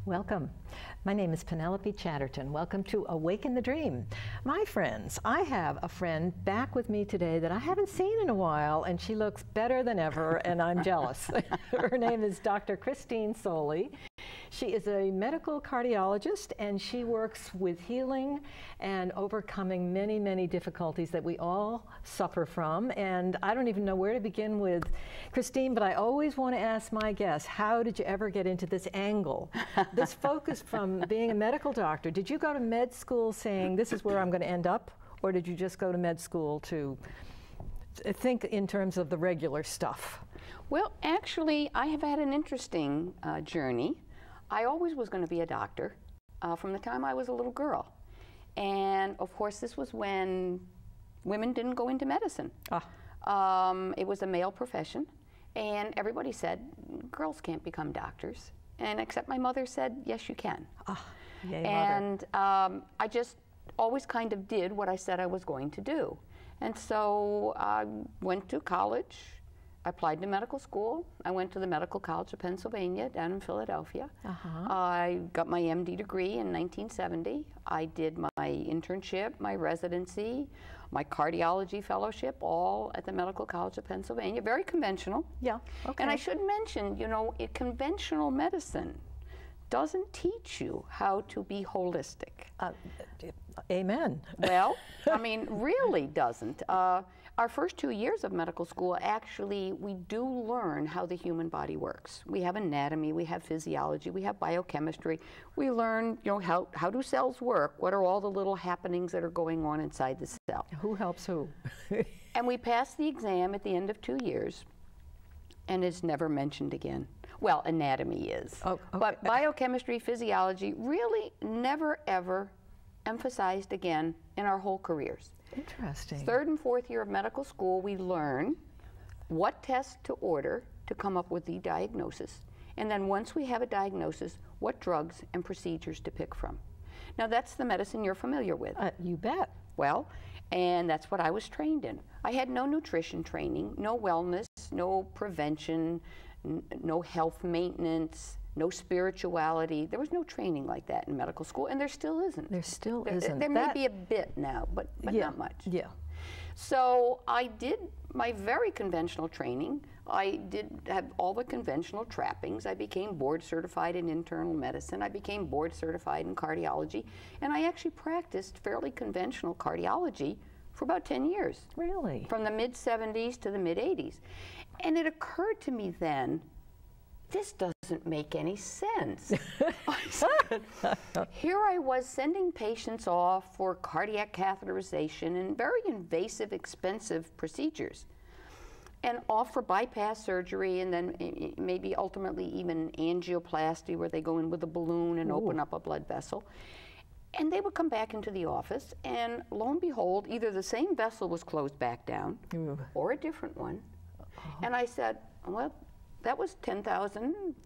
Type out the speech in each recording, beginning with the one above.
Welcome. My name is Penelope Chatterton. Welcome to Awaken the Dream. My friends, I have a friend back with me today that I haven't seen in a while, and she looks better than ever, and I'm jealous. Her name is Dr. Christine Soley. She is a medical cardiologist, and she works with healing and overcoming many, many difficulties that we all suffer from. And I don't even know where to begin with Christine, but I always want to ask my guests, how did you ever get into this angle? This focus from being a medical doctor. Did you go to med school saying, this is where I'm going to end up? Or did you just go to med school to think in terms of the regular stuff? Well, actually, I have had an interesting journey. I always was going to be a doctor from the time I was a little girl. And of course, this was when women didn't go into medicine. It was a male profession. And everybody said, girls can't become doctors. And except my mother said, yes, you can. Yay, and I just always kind of did what I said I was going to do. And so I went to college. I applied to medical school. I went to the Medical College of Pennsylvania down in Philadelphia. I got my MD degree in 1970. I did my internship, my residency, my cardiology fellowship, all at the Medical College of Pennsylvania. Very conventional. Yeah, okay. And I should mention, you know, conventional medicine doesn't teach you how to be holistic. Amen. Well, I mean, really doesn't. Our first 2 years of medical school, actually, we do learn how the human body works. We have anatomy, we have physiology, we have biochemistry. We learn, you know, how do cells work? What are all the little happenings that are going on inside the cell? Who helps who? And we pass the exam at the end of 2 years, and it's never mentioned again. Well, anatomy is. Oh, okay. But biochemistry, physiology, really never, ever emphasized again in our whole careers. Interesting. Third and fourth year of medical school, we learn what tests to order to come up with the diagnosis. And then once we have a diagnosis, what drugs and procedures to pick from. Now that's the medicine you're familiar with. You bet. Well, and that's what I was trained in. I had no nutrition training, no wellness, no prevention, no health maintenance, no spirituality. There was no training like that in medical school, and there still isn't. There still isn't. There may be a bit now, but yeah, not much. Yeah. So I did my very conventional training. I did have all the conventional trappings. I became board certified in internal medicine. I became board certified in cardiology, and I actually practiced fairly conventional cardiology for about 10 years. Really? From the mid-70s to the mid-80s. And it occurred to me then, this doesn't make any sense. I said, here I was sending patients off for cardiac catheterization and very invasive, expensive procedures, and off for bypass surgery, and then maybe ultimately even angioplasty, where they go in with a balloon and open up a blood vessel. And they would come back into the office, and lo and behold, either the same vessel was closed back down or a different one. And I said, well, that was $10,000,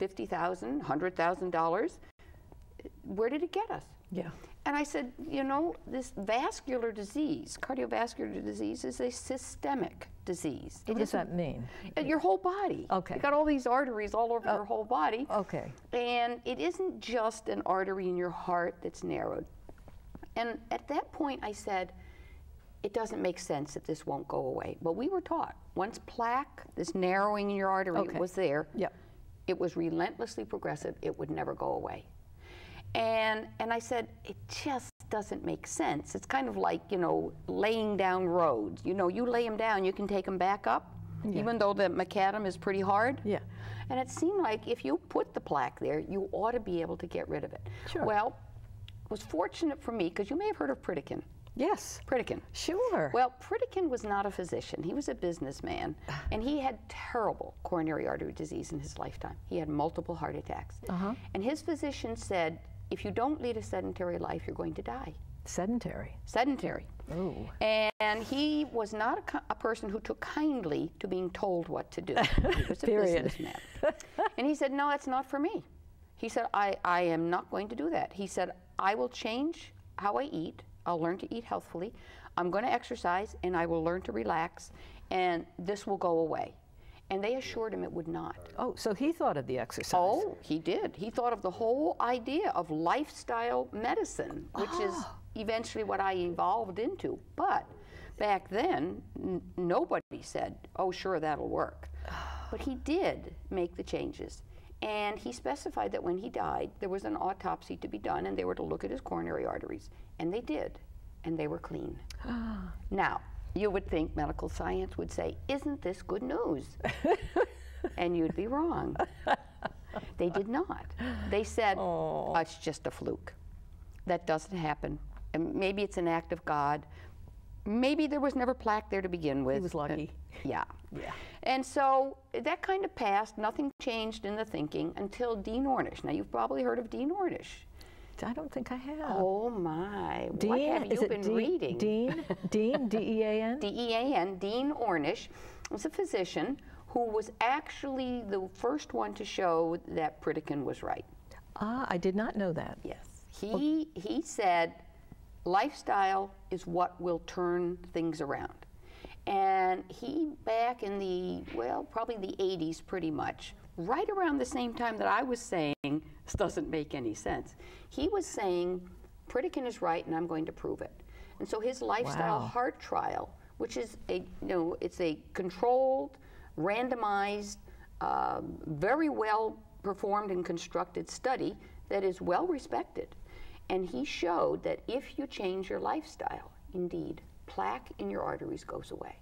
$50,000, $100,000. Where did it get us? Yeah. And I said, you know, this vascular disease, cardiovascular disease, is a systemic disease. What does that mean? Your whole body. Okay. You got all these arteries all over your whole body. Okay. And it isn't just an artery in your heart that's narrowed. And at that point, I said, it doesn't make sense that this won't go away. But we were taught, once plaque, this narrowing in your artery was there, it was relentlessly progressive, it would never go away. And I said, it just doesn't make sense. It's kind of like, you know, laying down roads. You know, you lay them down, you can take them back up, even though the macadam is pretty hard. Yeah. And it seemed like if you put the plaque there, you ought to be able to get rid of it. Sure. Well, it was fortunate for me, because you may have heard of Pritikin. Yes. Pritikin. Sure. Well, Pritikin was not a physician. He was a businessman, and he had terrible coronary artery disease in his lifetime. He had multiple heart attacks. And his physician said, if you don't lead a sedentary life, you're going to die. Sedentary? Sedentary. Oh. And he was not a person who took kindly to being told what to do. He was a businessman. And he said, no, that's not for me. He said, I am not going to do that. He said, I will change how I eat. I'll learn to eat healthfully. I'm going to exercise, and I will learn to relax, and this will go away. And they assured him it would not. Oh, so he thought of the exercise. Oh, he did. He thought of the whole idea of lifestyle medicine, which is eventually what I evolved into. But back then, nobody said, oh, sure, that'll work. But he did make the changes. And he specified that when he died, there was an autopsy to be done, and they were to look at his coronary arteries. And they did, and they were clean. Now, you would think medical science would say, isn't this good news? And you'd be wrong. They did not. They said, oh, it's just a fluke. That doesn't happen. And maybe it's an act of God. Maybe there was never plaque there to begin with. He was lucky. Yeah. And so that kind of passed. Nothing changed in the thinking until Dean Ornish. Now, you've probably heard of Dean Ornish. I don't think I have. Oh my! Dean, what have you been reading? Dean, D-E-A-N? D-E-A-N, Dean Ornish was a physician who was actually the first one to show that Pritikin was right. Ah, I did not know that. Yes. He said lifestyle is what will turn things around. And he, back in the, well, probably the 80s pretty much, right around the same time that I was saying, this doesn't make any sense, he was saying, Pritikin is right and I'm going to prove it. And so his lifestyle heart trial, which is a, it's a controlled, randomized, very well performed and constructed study that is well respected. And he showed that if you change your lifestyle, indeed, plaque in your arteries goes away.